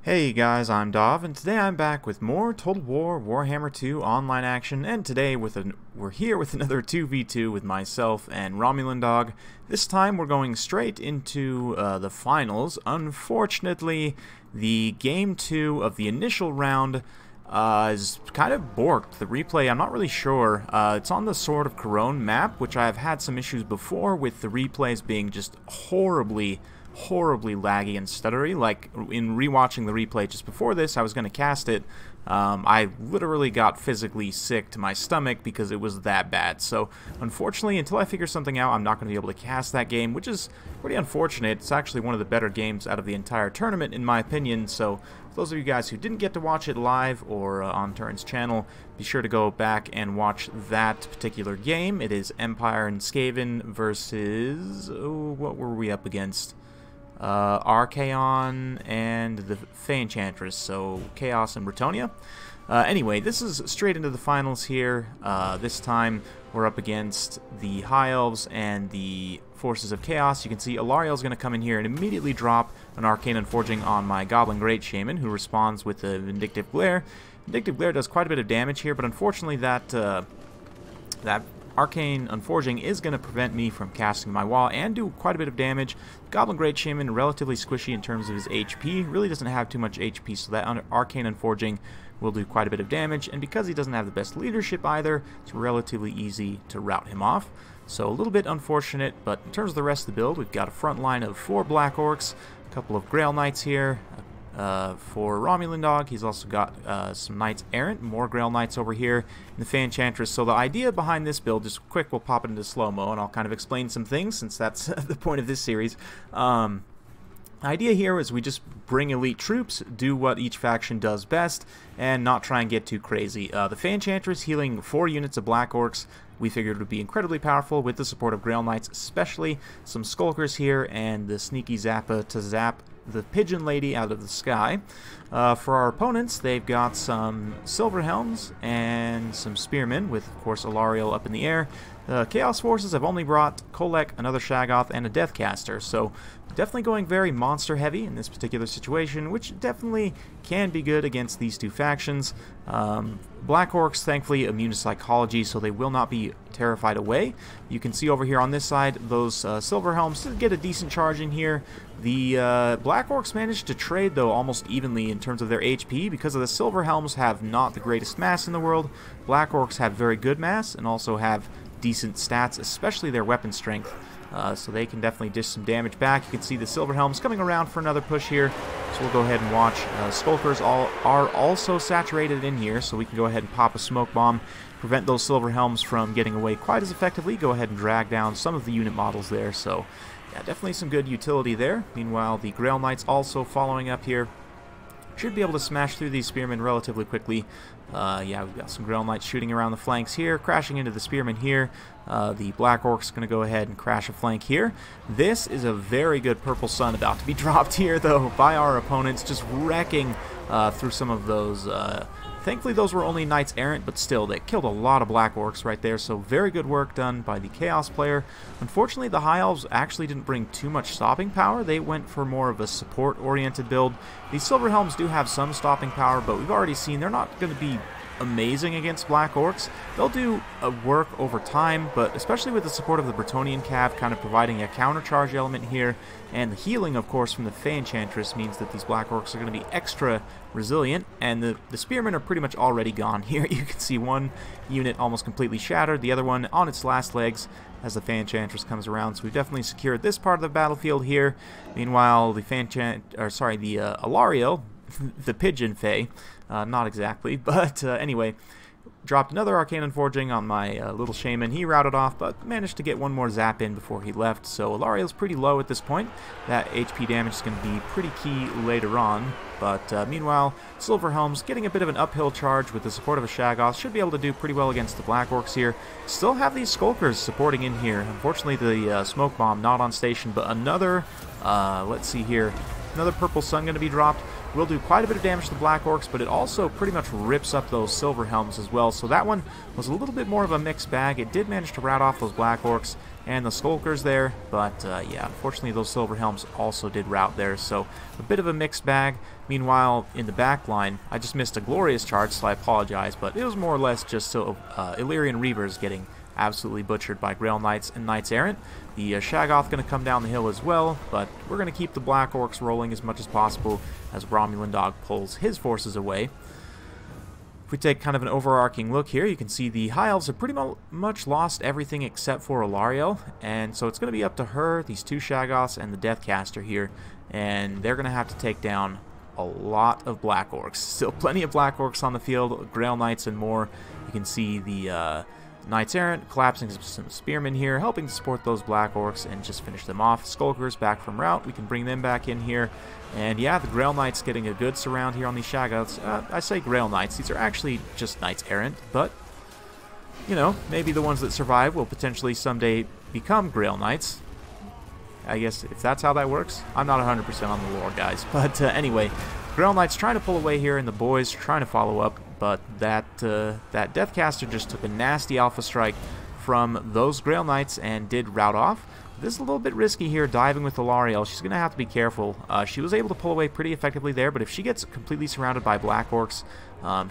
Hey guys, I'm Dov, and today I'm back with more Total War Warhammer 2 online action, and today we're here with another 2v2 with myself and Romulan Dog. This time we're going straight into the finals. Unfortunately, the game 2 of the initial round is kind of borked. The replay, I'm not really sure. It's on the Sword of Corone map, which I've had some issues before with the replays being just horribly laggy and stuttery. Like in rewatching the replay just before this, I was going to cast it. I literally got physically sick to my stomach because it was that bad. So unfortunately, until I figure something out, I'm not going to be able to cast that game, which is pretty unfortunate. It's actually one of the better games out of the entire tournament in my opinion. So for those of you guys who didn't get to watch it live or on Turn's channel, be sure to go back and watch that particular game. It is Empire and Skaven versus, what were we up against? Archaon and the FAY Enchantress, so Chaos and Bretonnia. Anyway, this is straight into the finals here. This time we're up against the High Elves and the Forces of Chaos. You can see Alariel's going to come in here and immediately drop an Arcane Unforging on my Goblin Great Shaman, who responds with a Vindictive Glare. Vindictive Glare does quite a bit of damage here, but unfortunately that Arcane Unforging is going to prevent me from casting my wall and do quite a bit of damage. Goblin Great Shaman, relatively squishy in terms of his HP, really doesn't have too much HP, so that Arcane Unforging will do quite a bit of damage, and because he doesn't have the best leadership either, it's relatively easy to rout him off. So a little bit unfortunate, but in terms of the rest of the build, we've got a front line of 4 Black Orcs, a couple of Grail Knights here. For Romulan Dog, he's also got some Knights Errant, more Grail Knights over here, and the FAY Enchantress. So the idea behind this build, just quick, we'll pop it into slow-mo, and I'll kind of explain some things, since that's the point of this series. The idea here is we just bring elite troops, do what each faction does best, and not try and get too crazy. The FAY Enchantress healing 4 units of Black Orcs, we figured would be incredibly powerful with the support of Grail Knights, especially some Skulkers here, and the sneaky ZAPPA to zap the Pigeon Lady out of the sky. For our opponents, they've got some Silver Helms and some Spearmen, with, of course, Alariel up in the air. The Chaos Forces have only brought Kolek, another Shaggoth, and a Deathcaster, so definitely going very monster-heavy in this particular situation, which definitely can be good against these two factions. Black Orcs, thankfully, immune to psychology, so they will not be terrified away. You can see over here on this side, those Silver Helms did get a decent charge in here. The Black Orcs managed to trade, though, almost evenly in terms of their HP, because of the Silver Helms have not the greatest mass in the world. Black Orcs have very good mass, and also have decent stats, especially their weapon strength. So they can definitely dish some damage back. You can see the Silver Helms coming around for another push here. So we'll go ahead and watch. Skulkers are also saturated in here, so we can go ahead and pop a smoke bomb, prevent those Silver Helms from getting away quite as effectively. Go ahead and drag down some of the unit models there. So yeah, definitely some good utility there. Meanwhile, the Grail Knights also following up here. Should be able to smash through these Spearmen relatively quickly. Yeah, we've got some Grail Knights shooting around the flanks here, crashing into the Spearmen here. The Black Orc's going to go ahead and crash a flank here. This is a very good Purple Sun about to be dropped here, though, by our opponents, just wrecking through some of those. Thankfully, those were only Knights Errant, but still, they killed a lot of Black Orcs right there, so very good work done by the Chaos player. Unfortunately, the High Elves actually didn't bring too much stopping power. They went for more of a support-oriented build. These Silver Helms do have some stopping power, but we've already seen they're not going to be amazing against Black Orcs. They'll do work over time, but especially with the support of the Bretonnian Cav kind of providing a countercharge element here, and the healing, of course, from the FAY Enchantress means that these Black Orcs are going to be extra resilient, and the Spearmen are pretty much already gone here. You can see one unit almost completely shattered, the other one on its last legs as the FAY Enchantress comes around, so we've definitely secured this part of the battlefield here. Meanwhile, the Alariel, the Pigeon Fae, not exactly, but anyway, dropped another Arcane Unforging on my little Shaman. He routed off, but managed to get one more zap in before he left, so Alariel's pretty low at this point. That HP damage is going to be pretty key later on, but meanwhile, Silver Helms getting a bit of an uphill charge with the support of a Shaggoth, should be able to do pretty well against the Black Orcs here. Still have these Skulkers supporting in here. Unfortunately, the Smoke Bomb not on station, but another, let's see here, another Purple Sun going to be dropped. will do quite a bit of damage to the Black Orcs, but it also pretty much rips up those Silver Helms as well. So that one was a little bit more of a mixed bag. It did manage to rout off those Black Orcs and the Skulkers there, but yeah, unfortunately those Silver Helms also did rout there, so a bit of a mixed bag. Meanwhile, in the back line, I just missed a glorious charge, so I apologize, but it was more or less just so Illyrian Reavers getting absolutely butchered by Grail Knights and Knights Errant. The Shaggoth going to come down the hill as well, but we're going to keep the Black Orcs rolling as much as possible as Romulan Dog pulls his forces away. If we take kind of an overarching look here, you can see the High Elves have pretty much lost everything except for Alariel, and so it's going to be up to her, these two Shaggoths, and the Deathcaster here, and they're going to have to take down a lot of Black Orcs. Still plenty of Black Orcs on the field, Grail Knights and more. You can see the Knights Errant collapsing some Spearmen here, helping to support those Black Orcs and just finish them off. Skulkers back from route, we can bring them back in here. And yeah, the Grail Knights getting a good surround here on these Shaggoths. I say Grail Knights, these are actually just Knights Errant, but, you know, maybe the ones that survive will potentially someday become Grail Knights. I guess if that's how that works. I'm not 100% on the lore, guys. But anyway, Grail Knights trying to pull away here, and the boys trying to follow up, but that Deathcaster just took a nasty Alpha Strike from those Grail Knights and did rout off. This is a little bit risky here, diving with Alariel. She's going to have to be careful. She was able to pull away pretty effectively there, but if she gets completely surrounded by Black Orcs,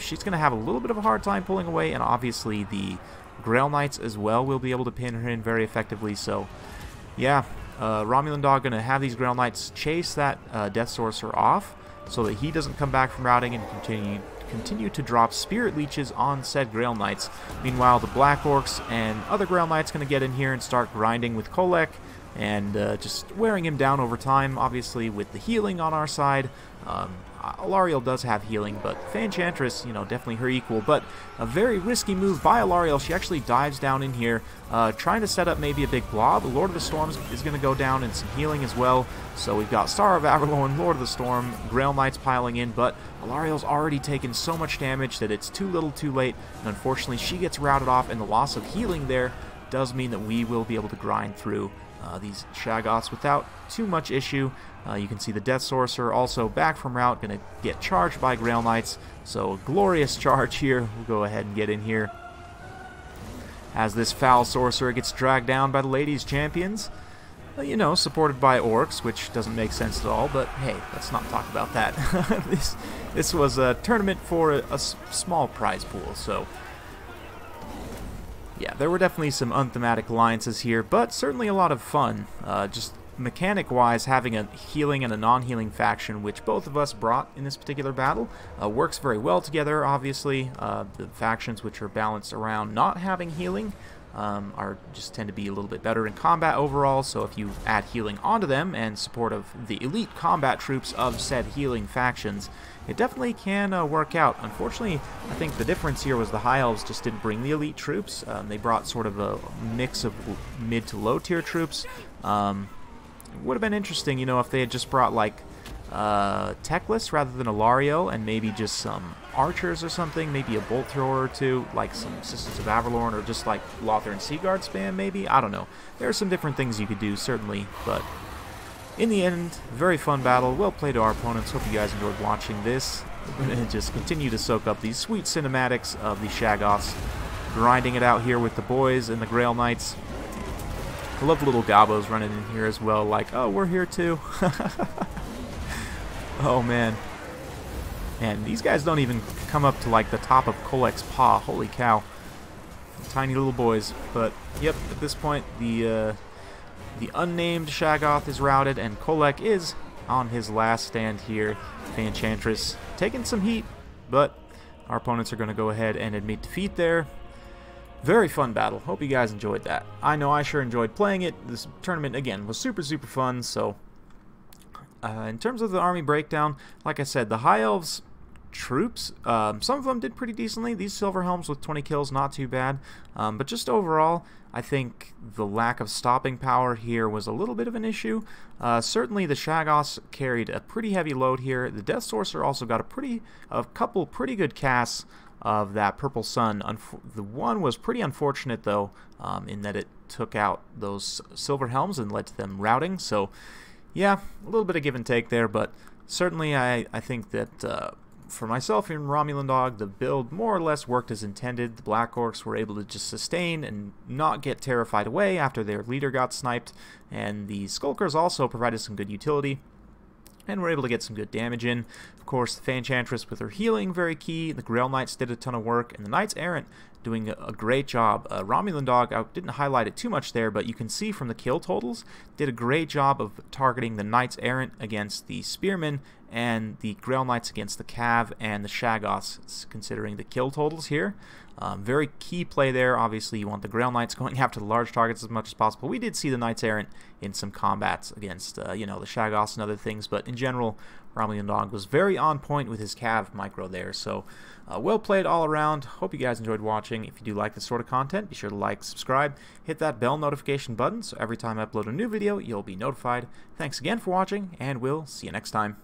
she's going to have a little bit of a hard time pulling away, and obviously the Grail Knights as well will be able to pin her in very effectively. So, yeah, Romulan Dog going to have these Grail Knights chase that Death Sorcerer off so that he doesn't come back from routing and continue to drop Spirit Leeches on said Grail Knights. Meanwhile, the Black Orcs and other Grail Knights going to get in here and start grinding with Kolek and just wearing him down over time. Obviously, with the healing on our side, Alariel does have healing, but FAY Enchantress, you know, definitely her equal. But a very risky move by Alariel. She actually dives down in here, trying to set up maybe a big blob. The Lord of the Storms is going to go down, and some healing as well. So we've got Star of Averlorn, Lord of the Storm, Grail Knights piling in, but Alariel's already taken so much damage that it's too little too late, and unfortunately she gets routed off, and the loss of healing there does mean that we will be able to grind through these Shaggoths without too much issue. You can see the Death Sorcerer also back from route, going to get charged by Grail Knights, so a glorious charge here. We'll go ahead and get in here as this Foul Sorcerer gets dragged down by the Ladies Champions. You know, supported by Orcs, which doesn't make sense at all, but hey, let's not talk about that. This was a tournament for a small prize pool, so yeah, there were definitely some unthematic alliances here, but certainly a lot of fun. Just mechanic-wise, having a healing and a non-healing faction, which both of us brought in this particular battle, works very well together, obviously. The factions which are balanced around not having healing just tend to be a little bit better in combat overall, so if you add healing onto them and support of the elite combat troops of said healing factions, it definitely can work out. Unfortunately, I think the difference here was the High Elves just didn't bring the elite troops. They brought sort of a mix of mid to low tier troops. It would have been interesting, you know, if they had just brought like Techless rather than Alariel, and maybe just some archers or something, maybe a bolt thrower or two, like some Sisters of Averlorn, or just like Lothar and Seaguard spam maybe. I don't know. There are some different things you could do, certainly, but in the end, very fun battle. Well played to our opponents. Hope you guys enjoyed watching this. We're going to just continue to soak up these sweet cinematics of the Shaggoths, grinding it out here with the boys and the Grail Knights. I love the little Gobos running in here as well, like, oh, we're here too. Oh, man. Man, these guys don't even come up to, like, the top of Kolek's paw. Holy cow. Tiny little boys. But, yep, at this point, the unnamed Shaggoth is routed, and Kolek is on his last stand here. FAY Enchantress taking some heat, but our opponents are going to go ahead and admit defeat there. Very fun battle. Hope you guys enjoyed that. I know I sure enjoyed playing it. This tournament, again, was super, super fun, so in terms of the army breakdown, like I said, the High Elves troops, some of them did pretty decently. These Silver Helms with 20 kills, not too bad. But just overall, I think the lack of stopping power here was a little bit of an issue. Certainly the Shaggoths carried a pretty heavy load here. The Death Sorcerer also got a couple pretty good casts of that Purple Sun. The one was pretty unfortunate, though, in that it took out those Silver Helms and led to them routing. So, yeah, a little bit of give and take there, but certainly I think that for myself in Romulan Dog, the build more or less worked as intended. The Black Orcs were able to just sustain and not get terrified away after their leader got sniped, and the Skulkers also provided some good utility, and we're able to get some good damage in. Of course, the FAY Enchantress with her healing, very key. The Grail Knights did a ton of work, and the Knights Errant doing a great job. Romulan Dog, I didn't highlight it too much there, but you can see from the kill totals, did a great job of targeting the Knights Errant against the Spearmen, and the Grail Knights against the Cav and the Shaggoths, considering the kill totals here. Very key play there. Obviously, you want the Grail Knights going after the large targets as much as possible. We did see the Knights Errant in some combats against, you know, the Shaggoths and other things, but in general, Romulan Dog was very on point with his Cav micro there. So, well played all around. Hope you guys enjoyed watching. If you do like this sort of content, be sure to like, subscribe, hit that bell notification button so every time I upload a new video, you'll be notified. Thanks again for watching, and we'll see you next time.